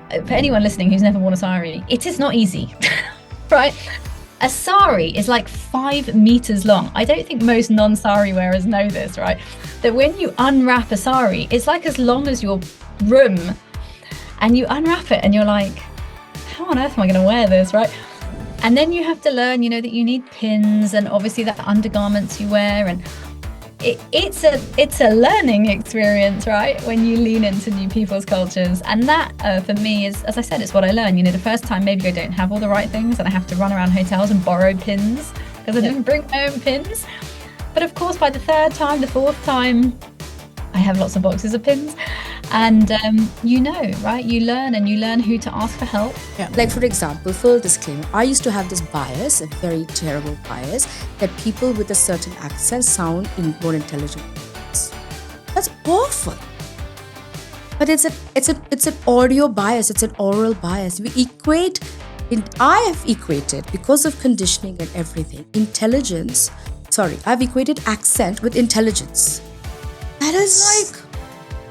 for anyone listening who's never worn a sari, it is not easy, right? A sari is like 5 meters long. I don't think most non-sari wearers know this, right? That when you unwrap a sari, it's like as long as your room, and you unwrap it and you're like, how on earth am I going to wear this, right? And then you have to learn, that you need pins and obviously the undergarments you wear, and it's a learning experience, right? When you lean into new people's cultures. And that for me is, as I said, it's what I learned. The first time maybe I don't have all the right things and I have to run around hotels and borrow pins because I didn't bring my own pins. But of course, by the 3rd time, the 4th time, I have lots of boxes of pins. And right? You learn who to ask for help. Yeah. Like, for example, full disclaimer, I used to have this bias, a very terrible bias, that people with a certain accent sound more intelligent. That's awful. But it's an audio bias, it's an oral bias. I have equated, because of conditioning and everything, I've equated accent with intelligence. That is like,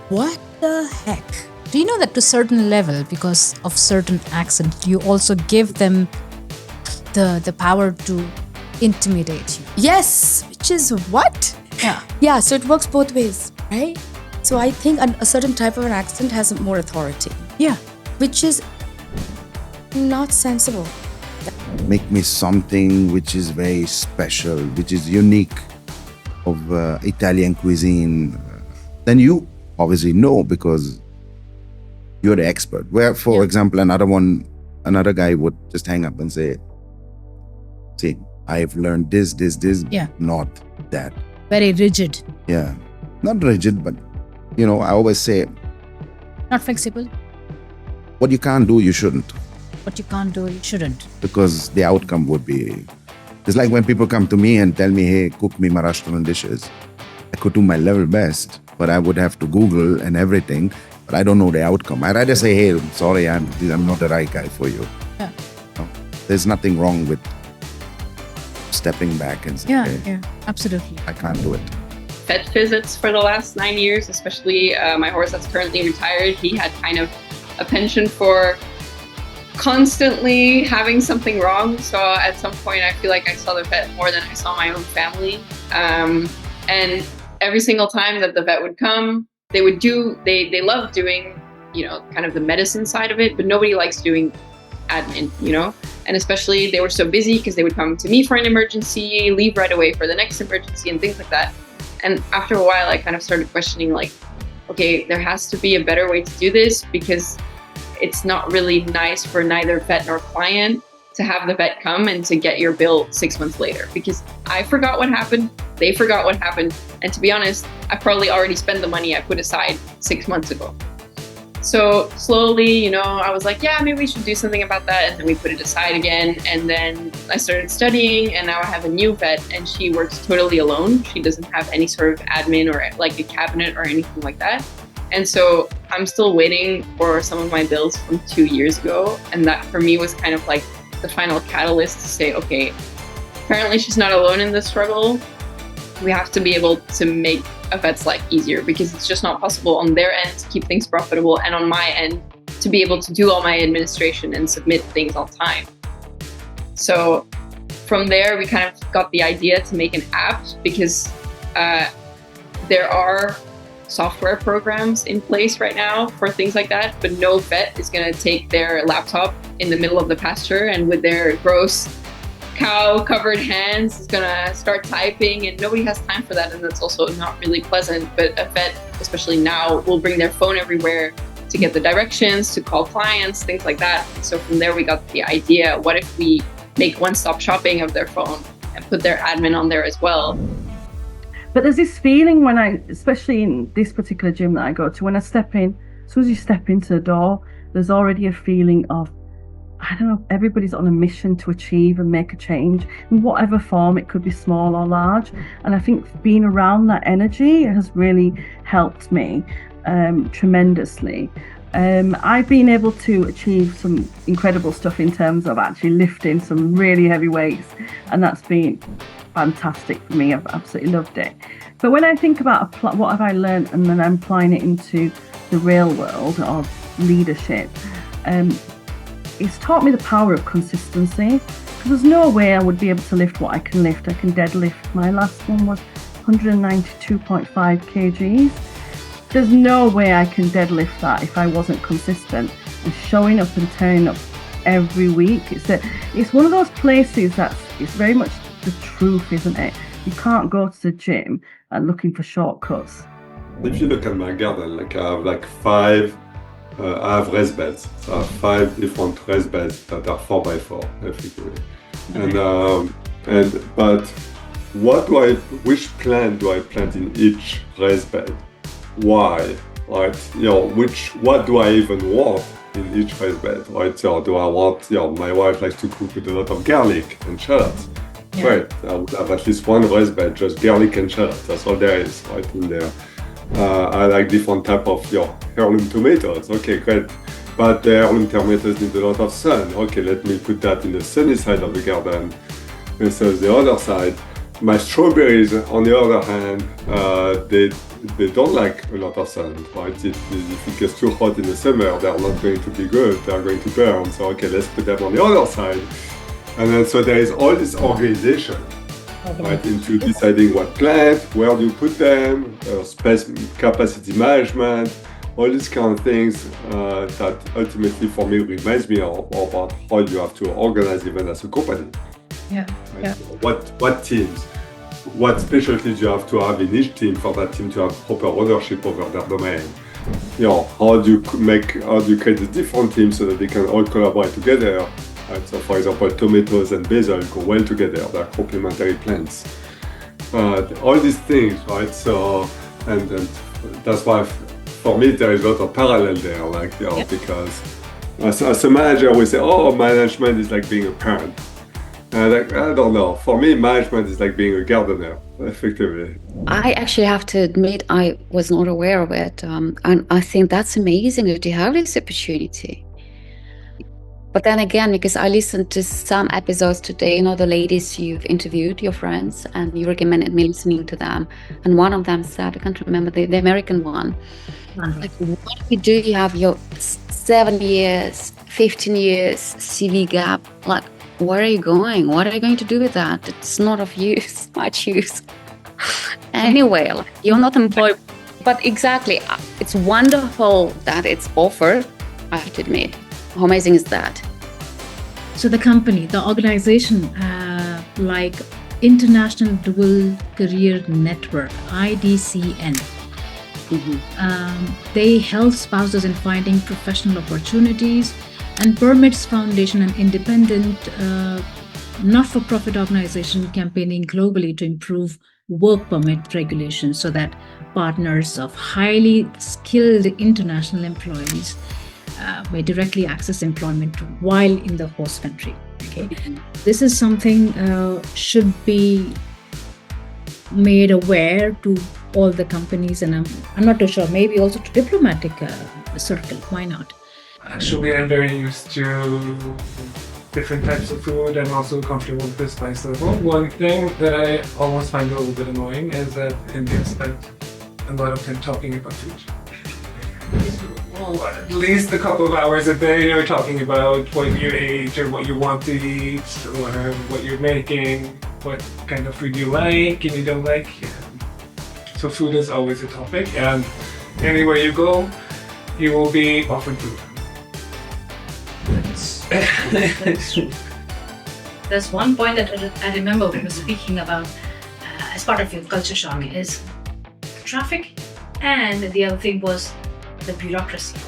what the heck? Do you know that to a certain level, because of certain accent, you also give them the power to intimidate you? Yes, which is what? Yeah. Yeah, so it works both ways, right? So I think a certain type of an accent has more authority. Yeah. Which is not sensible. Make me something which is very special, which is unique of Italian cuisine. Then you obviously know because you're the expert. Where, for example, another guy would just hang up and say, see, I've learned this, not that. Very rigid. Yeah. Not rigid, but, I always say, not flexible. what you can't do, you shouldn't. What you can't do, you shouldn't. Because the outcome would be... It's like when people come to me and tell me, hey, cook me Maharashtrian dishes. I could do my level best, but I would have to Google and everything, but I don't know the outcome. I'd rather say, hey, sorry, I'm not the right guy for you. Yeah. There's nothing wrong with stepping back and saying, yeah, absolutely. I can't do it. Vet visits for the last 9 years, especially my horse that's currently retired. He had kind of a penchant for constantly having something wrong. So at some point, I feel like I saw the vet more than I saw my own family. And every single time that the vet would come, they love doing, kind of the medicine side of it, but nobody likes doing admin, and especially they were so busy because they would come to me for an emergency, leave right away for the next emergency and things like that. And after a while, I kind of started questioning, like, okay, there has to be a better way to do this, because it's not really nice for neither vet nor client to have the vet come and to get your bill 6 months later, because I forgot what happened, they forgot what happened, and to be honest, I probably already spent the money I put aside 6 months ago. So slowly, I was like, yeah, maybe we should do something about that. And then we put it aside again. And then I started studying, and now I have a new vet, and she works totally alone. She doesn't have any sort of admin or like a cabinet or anything like that. And so I'm still waiting for some of my bills from 2 years ago. And that for me was kind of like the final catalyst to say, okay, apparently she's not alone in this struggle. We have to be able to make a vet's life easier, because it's just not possible on their end to keep things profitable, and on my end to be able to do all my administration and submit things on time. So from there, we kind of got the idea to make an app, because there are software programs in place right now for things like that, but no vet is going to take their laptop in the middle of the pasture and with their gross cow covered hands is gonna start typing, and nobody has time for that, and that's also not really pleasant. But a vet, especially now, will bring their phone everywhere to get the directions, to call clients, things like that. So from there we got the idea, what if we make one-stop shopping of their phone and put their admin on there as well. But there's this feeling when especially in this particular gym that I go to, when I step in, as soon as you step into the door, there's already a feeling of, I don't know, everybody's on a mission to achieve and make a change in whatever form. It could be small or large. And I think being around that energy has really helped me tremendously. I've been able to achieve some incredible stuff in terms of actually lifting some really heavy weights. And that's been fantastic for me. I've absolutely loved it. But when I think about what have I learned, and then I'm applying it into the real world of leadership, it's taught me the power of consistency. Because there's no way I would be able to lift what I can lift. I can deadlift. My last one was 192.5 kgs. There's no way I can deadlift that if I wasn't consistent and showing up and turning up every week. It's one of those places it's very much the truth, isn't it? You can't go to the gym and looking for shortcuts. If you look at my garden, I have 5. I have raised beds. So I have 5 different raised beds that are 4x4, effectively. But which plant do I plant in each raised bed? Why? Right? What do I even want in each raised bed? Right? So do I want? My wife likes to cook with a lot of garlic and shallots. Yeah. Great. I would have at least one raised bed, just garlic and shallots. That's all there is, right in there. I like different type of heirloom tomatoes. Okay, great. But the heirloom tomatoes need a lot of sun. Okay, let me put that in the sunny side of the garden instead of the other side. My strawberries, on the other hand, they don't like a lot of sun, right? If it gets too hot in the summer, they're not going to be good. They're going to burn. So okay, let's put them on the other side. And then so there is all this organization. Right, into deciding what plant, where do you put them, space capacity management, all these kind of things that ultimately for me reminds me about how you have to organize even as a company. Yeah. Right? Yeah. What teams, what specialties you have to have in each team for that team to have proper ownership over their domain. How do you create the different teams so that they can all collaborate together. Right, so for example, tomatoes and basil go well together, they're complementary plants. All these things, right? So, and that's why for me there is a lot of parallel there, because as a manager we say, management is like being a parent. I don't know, for me management is like being a gardener, effectively. I actually have to admit I was not aware of it, and I think that's amazing that you have this opportunity. But then again, because I listened to some episodes today, the ladies you've interviewed, your friends, and you recommended me listening to them. And one of them said, I can't remember the American one, like, what do you do? You have your 7 years, 15 years CV gap. Like, where are you going? What are you going to do with that? It's not of use, much use. Anyway, like, you're not employed. But exactly, it's wonderful that it's offered, I have to admit. How amazing is that? So the company, the organization, like International Dual Career Network, IDCN, they help spouses in finding professional opportunities, and Permits Foundation, an independent, not-for-profit organization campaigning globally to improve work permit regulations so that partners of highly skilled international employees may directly access employment while in the host country. Okay, this is something should be made aware to all the companies, and I'm not too sure. Maybe also to diplomatic circle. Why not? Actually, I'm very used to different types of food. I'm also comfortable with the spice level. One thing that I almost find a little bit annoying is that Indians spend a lot of time talking about food. At least a couple of hours a day you're talking about what you ate or what you want to eat or what you're making, what kind of food you like and you don't like. So food is always a topic, and anywhere you go, you will be offered food. That's true. There's one point that I remember we were speaking about as part of your culture shock is traffic, and the other thing was the bureaucracy.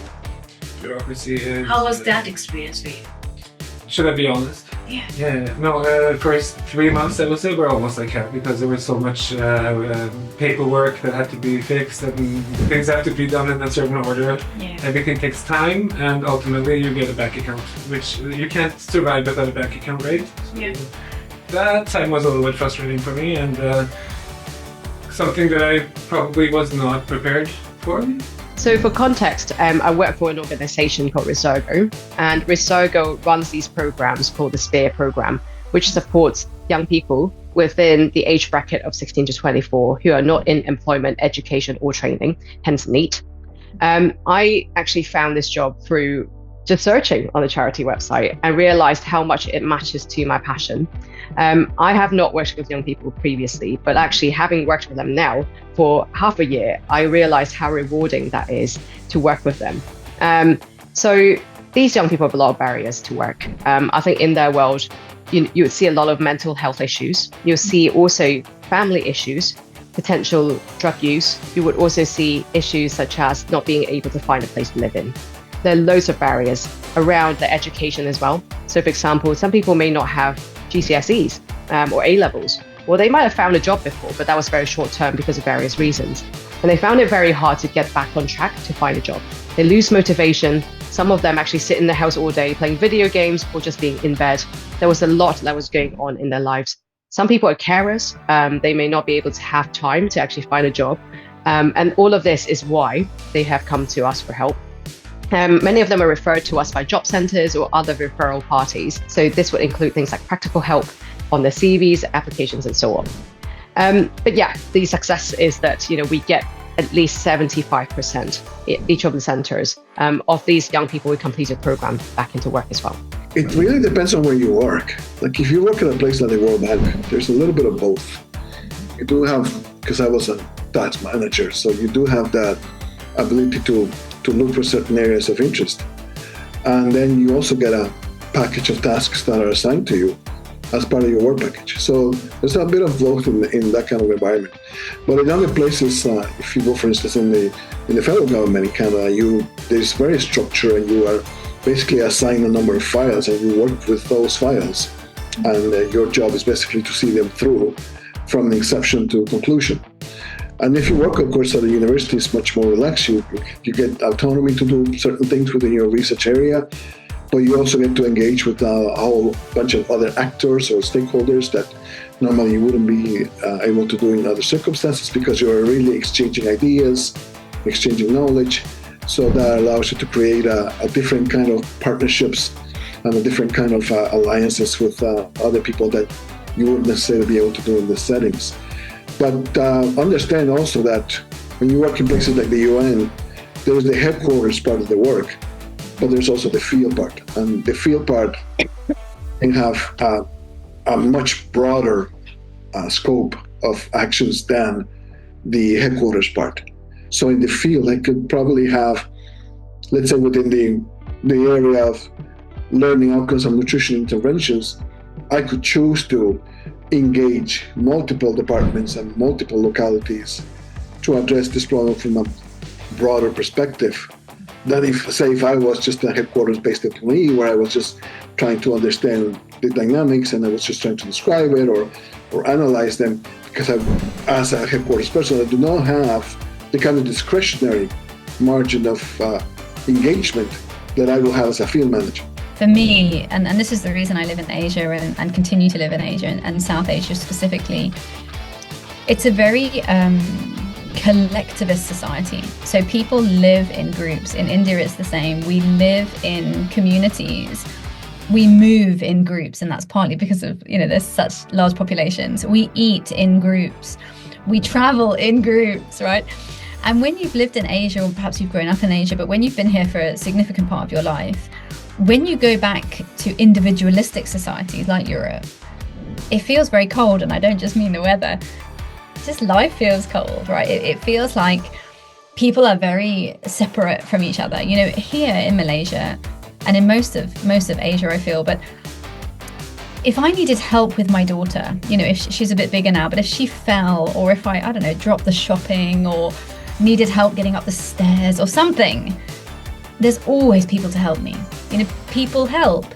Bureaucracy is... How was that experience for you? Should I be honest? Yeah. No, first 3 months I would say were almost like hell because there was so much paperwork that had to be fixed and things have to be done in a certain order. Yeah. Everything takes time and ultimately you get a bank account, which you can't survive without a bank account, right? Yeah. That time was a little bit frustrating for me and something that I probably was not prepared for. So for context, I work for an organization called Resurgo, and Resurgo runs these programs called the SPEAR program, which supports young people within the age bracket of 16 to 24 who are not in employment, education or training, hence NEET. I actually found this job through just searching on the charity website and realized how much it matches to my passion. I have not worked with young people previously, but actually having worked with them now for half a year, I realized how rewarding that is to work with them. So these young people have a lot of barriers to work. I think in their world, you would see a lot of mental health issues. You'll see also family issues, potential drug use. You would also see issues such as not being able to find a place to live in. There are loads of barriers around their education as well. So for example, some people may not have GCSEs or A-levels, or they might have found a job before, but that was very short term because of various reasons. And they found it very hard to get back on track to find a job. They lose motivation. Some of them actually sit in the house all day playing video games or just being in bed. There was a lot that was going on in their lives. Some people are carers. They may not be able to have time to actually find a job. And all of this is why they have come to us for help. Many of them are referred to us by job centres or other referral parties. So this would include things like practical help on their CVs, applications, and so on. But yeah, the success is that we get at least 75% each of the centres of these young people who complete a program back into work as well. It really depends on where you work. Like if you work at a place like the World Bank, there's a little bit of both. You do have, because I was a task manager, so you do have that ability to look for certain areas of interest. And then you also get a package of tasks that are assigned to you as part of your work package. So there's a bit of both in that kind of environment. But in other places, if you go, for instance, in the federal government in Canada, there's very structure, and you are basically assigned a number of files, and you work with those files. And your job is basically to see them through from the inception to conclusion. And if you work, of course, at a university, it's much more relaxed. You get autonomy to do certain things within your research area, but you also get to engage with a whole bunch of other actors or stakeholders that normally you wouldn't be able to do in other circumstances, because you're really exchanging ideas, exchanging knowledge. So that allows you to create a different kind of partnerships and a different kind of alliances with other people that you wouldn't necessarily be able to do in the settings. But understand also that when you work in places like the UN, there's the headquarters part of the work, but there's also the field part. And the field part can have a much broader scope of actions than the headquarters part. So in the field, I could probably have, let's say within the area of learning outcomes and nutrition interventions, I could choose to engage multiple departments and multiple localities to address this problem from a broader perspective than if I was just a headquarters-based employee where I was just trying to understand the dynamics and I was just trying to describe it or analyze them, because as a headquarters person, I do not have the kind of discretionary margin of engagement that I will have as a field manager. For me, and this is the reason I live in Asia and continue to live in Asia and South Asia specifically, it's a very collectivist society. So people live in groups. In India, it's the same. We live in communities. We move in groups, and that's partly because of, there's such large populations. We eat in groups. We travel in groups, right? And when you've lived in Asia, or perhaps you've grown up in Asia, but when you've been here for a significant part of your life, when you go back to individualistic societies like Europe, it feels very cold, and I don't just mean the weather. Just life feels cold, right? It feels like people are very separate from each other. Here in Malaysia and in most of Asia, I feel, but if I needed help with my daughter, if she's a bit bigger now, but if she fell, or if I don't know, dropped the shopping or needed help getting up the stairs or something, there's always people to help me. People help.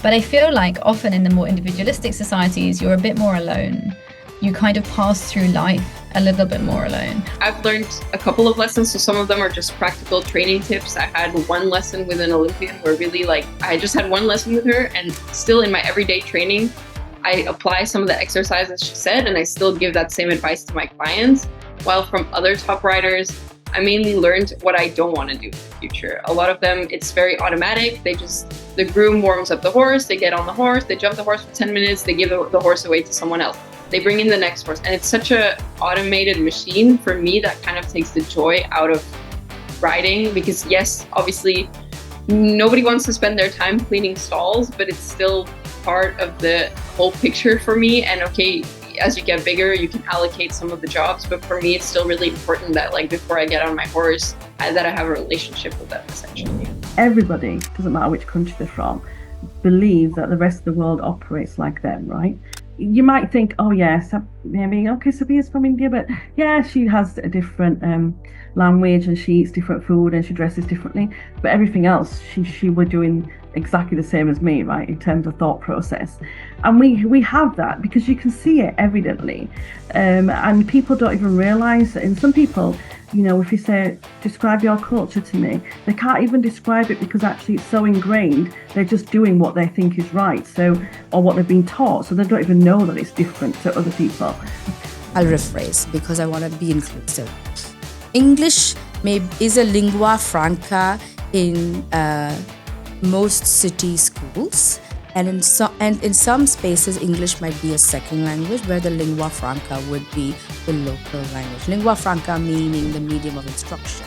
But I feel like often in the more individualistic societies, you're a bit more alone. You kind of pass through life a little bit more alone. I've learned a couple of lessons, so some of them are just practical training tips. I had one lesson with an Olympian where really I just had one lesson with her, and still in my everyday training, I apply some of the exercises she said, and I still give that same advice to my clients. While from other top riders, I mainly learned what I don't want to do in the future. A lot of them, it's very automatic. The groom warms up the horse, they get on the horse, they jump the horse for 10 minutes, they give the horse away to someone else. They bring in the next horse. And it's such a automated machine. For me, that kind of takes the joy out of riding, because yes, obviously nobody wants to spend their time cleaning stalls, but it's still part of the whole picture for me. And okay, as you get bigger, you can allocate some of the jobs, but for me, it's still really important that like before I get on my horse, that I have a relationship with them essentially. Everybody, doesn't matter which country they're from, believes that the rest of the world operates like them, right? You might think, oh yes, maybe, okay, Sabia's from India, but yeah, she has a different language and she eats different food and she dresses differently, but everything else she were doing exactly the same as me, right, in terms of thought process. And we have that because you can see it evidently, and people don't even realize that. And some people, you know, if you say, describe your culture to me, they can't even describe it because actually it's so ingrained, they're just doing what they think is right, so, or what they've been taught, so they don't even know that it's different to other people. I'll rephrase because I want to be inclusive. English is a lingua franca in most city schools, and in some spaces English might be a second language where the lingua franca would be the local language. Lingua franca meaning the medium of instruction.